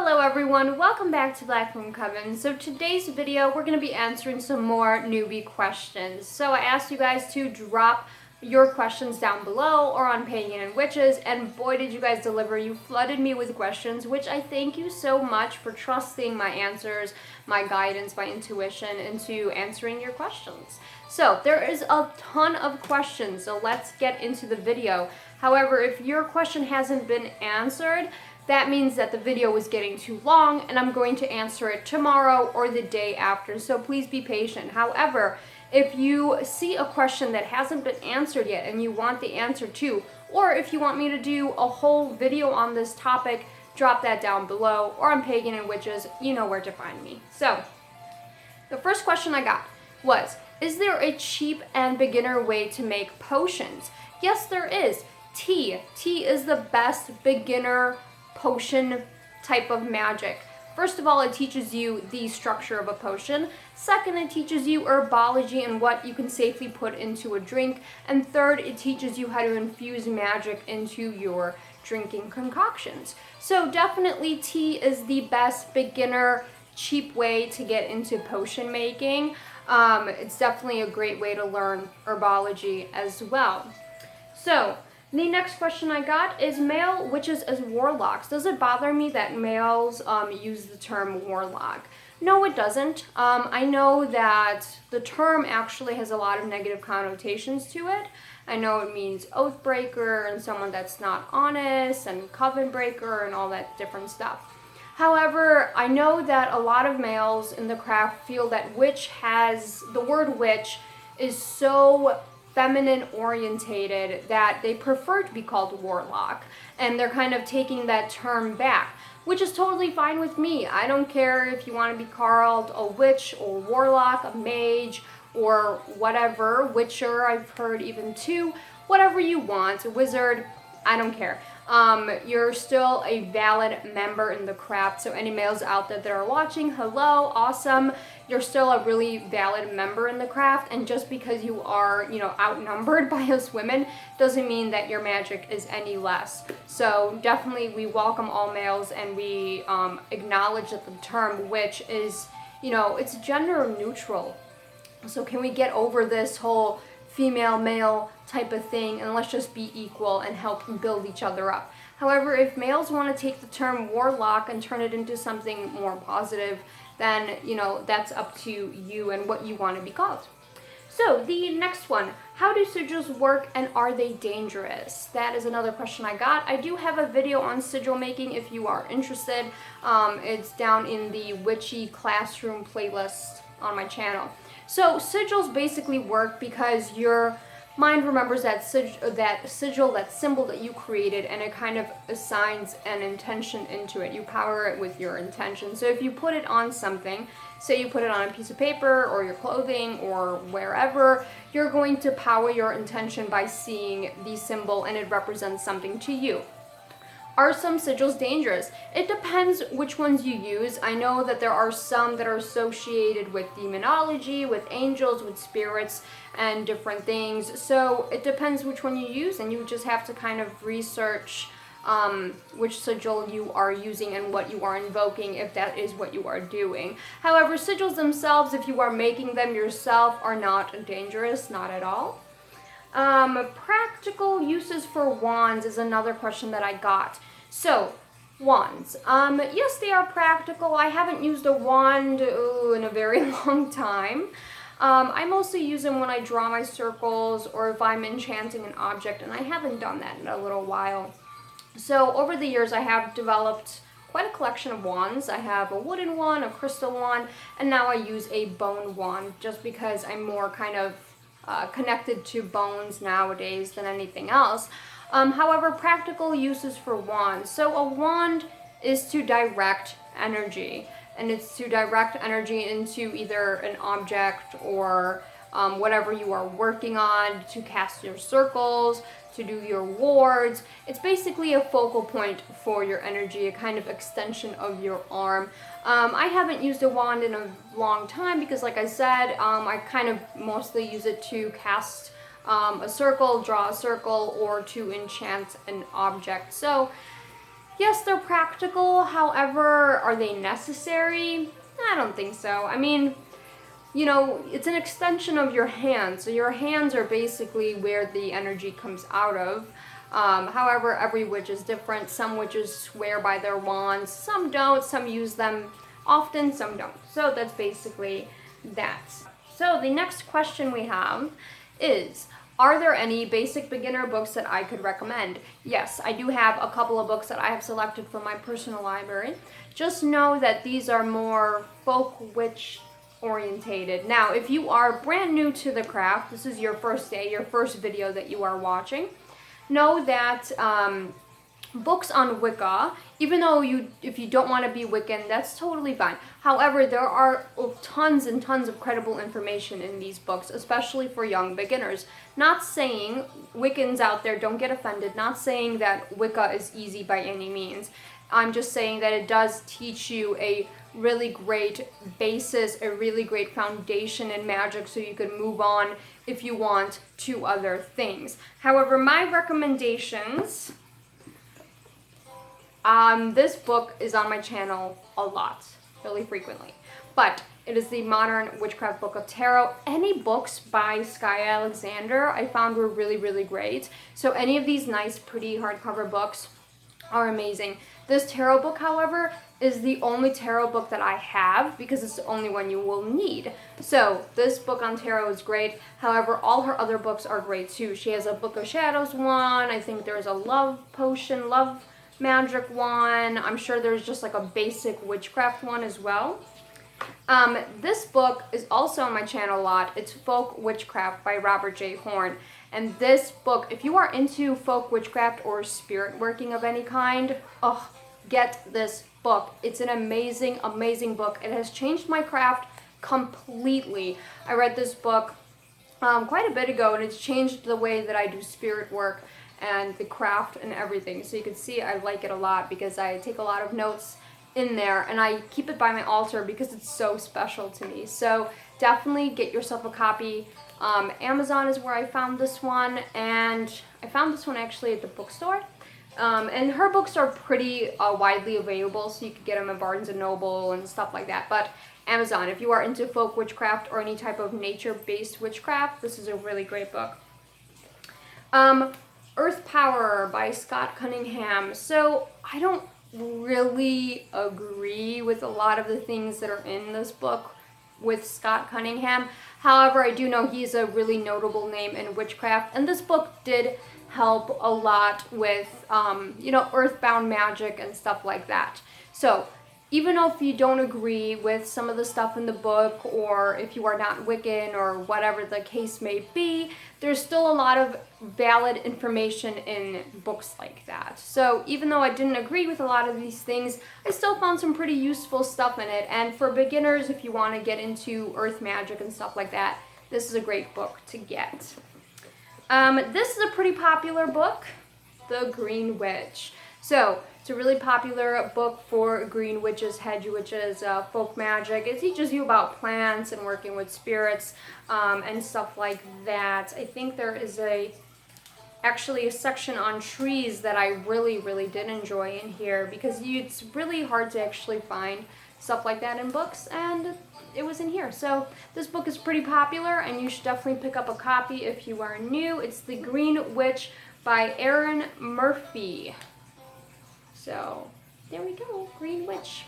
Hello everyone, welcome back to Black Moon Coven. So today's video, we're going to be answering some more newbie questions. So I asked you guys to drop your questions down below or on Pagan and Witches, and boy did you guys deliver. You flooded me with questions, which I thank you so much for trusting my answers, my guidance, my intuition into answering your questions. So there is a ton of questions, so let's get into the video. However, if your question hasn't been answered, that means that the video is getting too long and I'm going to answer it tomorrow or the day after, so please be patient. However, if you see a question that hasn't been answered yet and you want the answer to, or if you want me to do a whole video on this topic, drop that down below or on Pagan and Witches, you know where to find me. So, the first question I got was, is there a cheap and beginner way to make potions? Yes, there is. Tea. Tea is the best beginner potion type of magic. First of all, it teaches you the structure of a potion. Second, it teaches you herbology and what you can safely put into a drink. And third, it teaches you how to infuse magic into your drinking concoctions. So definitely tea is the best beginner, cheap way to get into potion making. It's definitely a great way to learn herbology as well. So, the next question I got is male witches as warlocks. Does it bother me that males use the term warlock? No, it doesn't. I know that the term actually has a lot of negative connotations to it. I know it means oath breaker and someone that's not honest and coven breaker and all that different stuff. However, I know that a lot of males in the craft feel that the word witch is so feminine orientated that they prefer to be called warlock, and they're kind of taking that term back, which is totally fine with me. I don't care if you want to be called a witch or warlock, a mage, or whatever, witcher I've heard even too, whatever you want, a wizard, I don't care. You're still a valid member in the craft, so any males out there that are watching, hello, awesome. You're still a really valid member in the craft, and just because you are, outnumbered by us women doesn't mean that your magic is any less. So definitely we welcome all males, and we acknowledge that the term witch is, it's gender neutral. So can we get over this whole female, male type of thing, and let's just be equal and help build each other up. However, if males want to take the term warlock and turn it into something more positive, then, that's up to you and what you want to be called. So, the next one, how do sigils work and are they dangerous? That is another question I got. I do have a video on sigil making if you are interested. It's down in the Witchy Classroom playlist on my channel. So sigils basically work because your mind remembers that sigil, that symbol that you created, and it kind of assigns an intention into it. You power it with your intention. So if you put it on something, say you put it on a piece of paper or your clothing or wherever, you're going to power your intention by seeing the symbol and it represents something to you. Are some sigils dangerous? It depends which ones you use. I know that there are some that are associated with demonology, with angels, with spirits, and different things. So it depends which one you use, and you just have to kind of research which sigil you are using and what you are invoking, if that is what you are doing. However, sigils themselves, if you are making them yourself, are not dangerous, not at all. Practical uses for wands is another question that I got. So, wands. Yes, they are practical. I haven't used a wand in a very long time. I mostly use them when I draw my circles or if I'm enchanting an object, and I haven't done that in a little while. So, over the years, I have developed quite a collection of wands. I have a wooden one, a crystal one, and now I use a bone wand just because I'm more kind of connected to bones nowadays than anything else. However, practical uses for wands. So a wand is to direct energy, and it's to direct energy into either an object or whatever you are working on, to cast your circles, to do your wards. It's basically a focal point for your energy, a kind of extension of your arm. I haven't used a wand in a long time because, like I said, I kind of mostly use it to cast a circle, draw a circle, or to enchant an object. So Yes, they're practical. However, are they necessary? I don't think so. I mean, you know, it's an extension of your hands. So your hands are basically where the energy comes out of. However, every witch is different. Some witches swear by their wands, some don't, some use them often, some don't. So that's basically that. So the next question we have is, are there any basic beginner books that I could recommend? Yes, I do have a couple of books that I have selected from my personal library. Just know that these are more folk witch orientated. Now, if you are brand new to the craft, this is your first day, your first video that you are watching, know that books on Wicca, even though if you don't want to be Wiccan, that's totally fine. However, there are tons and tons of credible information in these books, especially for young beginners. Not saying, Wiccans out there, don't get offended, not saying that Wicca is easy by any means. I'm just saying that it does teach you a really great basis, a really great foundation in magic, so you can move on if you want to other things. However, my recommendations, this book is on my channel a lot, really frequently, but it is the Modern Witchcraft Book of Tarot. Any books by Sky Alexander I found were really, really great. So any of these nice, pretty hardcover books are amazing. This tarot book, however, is the only tarot book that I have because it's the only one you will need. So this book on tarot is great. However, all her other books are great too. She has a Book of Shadows one. I think there's a love potion, love magic one. I'm sure there's just like a basic witchcraft one as well. This book is also on my channel a lot. It's Folk Witchcraft by Robert J. Horn. And this book, if you are into folk witchcraft or spirit working of any kind, get this book. It's an amazing, amazing book. It has changed my craft completely. I read this book quite a bit ago, and it's changed the way that I do spirit work and the craft and everything. So you can see I like it a lot because I take a lot of notes in there, and I keep it by my altar because it's so special to me. So definitely get yourself a copy. Amazon is where I found this one, and I found this one actually at the bookstore. And her books are pretty widely available, so you could get them at Barnes & Noble and stuff like that. But Amazon, if you are into folk witchcraft or any type of nature-based witchcraft, this is a really great book. Earth Power by Scott Cunningham. So I don't really agree with a lot of the things that are in this book with Scott Cunningham. However, I do know he's a really notable name in witchcraft, and this book did help a lot with, earthbound magic and stuff like that. So even if you don't agree with some of the stuff in the book, or if you are not Wiccan or whatever the case may be, there's still a lot of valid information in books like that. So even though I didn't agree with a lot of these things, I still found some pretty useful stuff in it. And for beginners, if you want to get into earth magic and stuff like that, this is a great book to get. This is a pretty popular book, The Green Witch. So it's a really popular book for green witches, hedge witches, folk magic. It teaches you about plants and working with spirits and stuff like that. I think there is actually a section on trees that I really, really did enjoy in here, because it's really hard to actually find stuff like that in books, and it was in here. So this book is pretty popular, and you should definitely pick up a copy if you are new. It's The Green Witch by Erin Murphy. So there we go, Green Witch.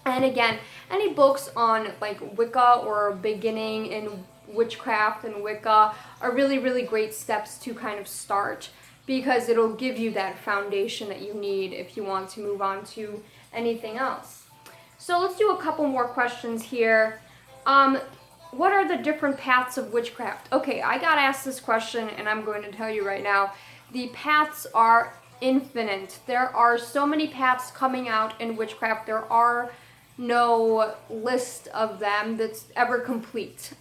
And again, any books on like Wicca or beginning in witchcraft and Wicca are really, really great steps to kind of start, because it'll give you that foundation that you need if you want to move on to anything else. So let's do a couple more questions here. What are the different paths of witchcraft? Okay, I got asked this question, and I'm going to tell you right now. The paths are infinite. There are so many paths coming out in witchcraft. There are no list of them that's ever complete.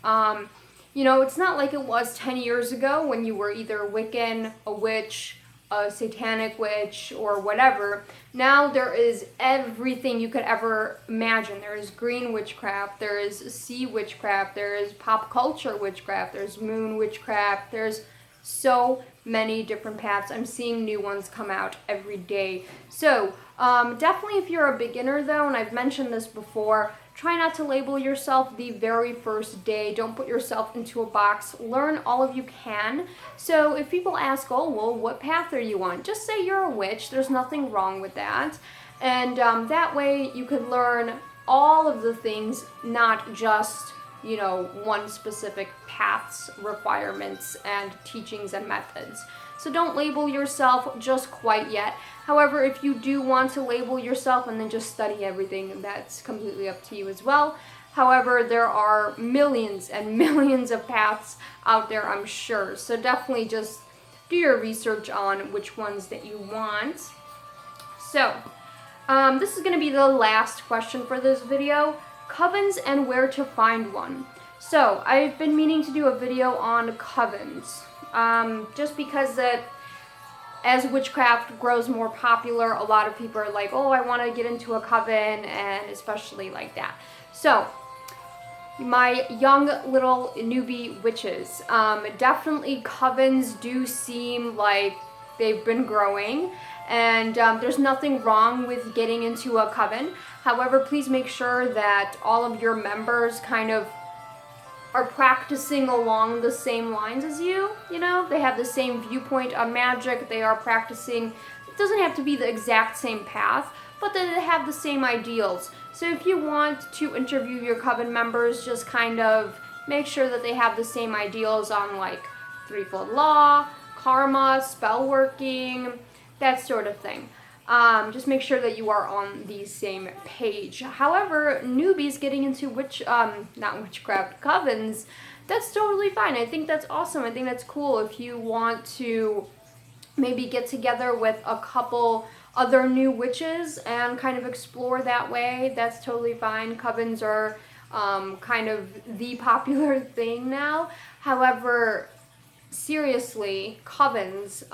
It's not like it was 10 years ago when you were either Wiccan, a witch, a satanic witch, or whatever. Now there is everything you could ever imagine. There is green witchcraft, there is sea witchcraft, there is pop culture witchcraft, there's moon witchcraft, there's so many different paths. I'm seeing new ones come out every day. So definitely if you're a beginner though, and I've mentioned this before, try not to label yourself the very first day. Don't put yourself into a box. Learn all of you can. So if people ask, oh, well, what path are you on? Just say you're a witch. There's nothing wrong with that. And that way you can learn all of the things, not just, you know, one specific path's requirements and teachings and methods. So don't label yourself just quite yet. However, if you do want to label yourself and then just study everything, that's completely up to you as well. However, there are millions and millions of paths out there, I'm sure. So definitely just do your research on which ones that you want. So, this is going to be the last question for this video. Covens and where to find one. So, I've been meaning to do a video on covens. Just because as witchcraft grows more popular, a lot of people are like, oh, I want to get into a coven, and especially like that. So, my young little newbie witches, definitely covens do seem like they've been growing, and there's nothing wrong with getting into a coven. However, please make sure that all of your members kind of are practicing along the same lines as you, you know? They have the same viewpoint on magic, they are practicing, it doesn't have to be the exact same path, but that they have the same ideals. So if you want to interview your coven members, just kind of make sure that they have the same ideals on like threefold law, karma, spell working, that sort of thing. Just make sure that you are on the same page. However, newbies getting into not witchcraft, covens, that's totally fine. I think that's awesome. I think that's cool. If you want to maybe get together with a couple other new witches and kind of explore that way, that's totally fine. Covens are kind of the popular thing now. However, seriously, covens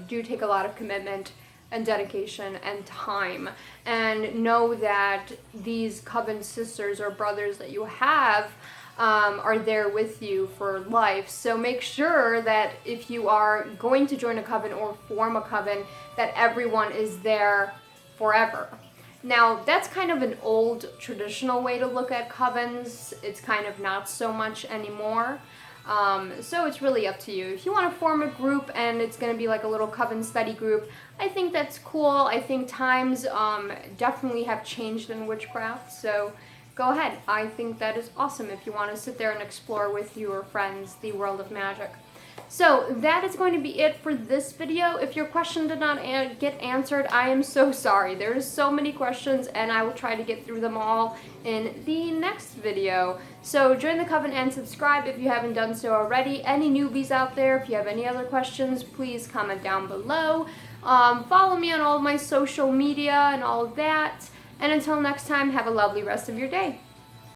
do take a lot of commitment and dedication and time, and know that these coven sisters or brothers that you have are there with you for life. So make sure that if you are going to join a coven or form a coven, that everyone is there forever. Now, that's kind of an old traditional way to look at covens. It's kind of not so much anymore. So it's really up to you. If you want to form a group and it's going to be like a little coven study group, I think that's cool. I think times definitely have changed in witchcraft, so go ahead. I think that is awesome if you want to sit there and explore with your friends the world of magic. So that is going to be it for this video. If your question did not get answered, I am so sorry. There's so many questions, and I will try to get through them all in the next video. So join the coven and subscribe if you haven't done so already. Any newbies out there, if you have any other questions, please comment down below. Follow me on all of my social media and all of that. And until next time, have a lovely rest of your day.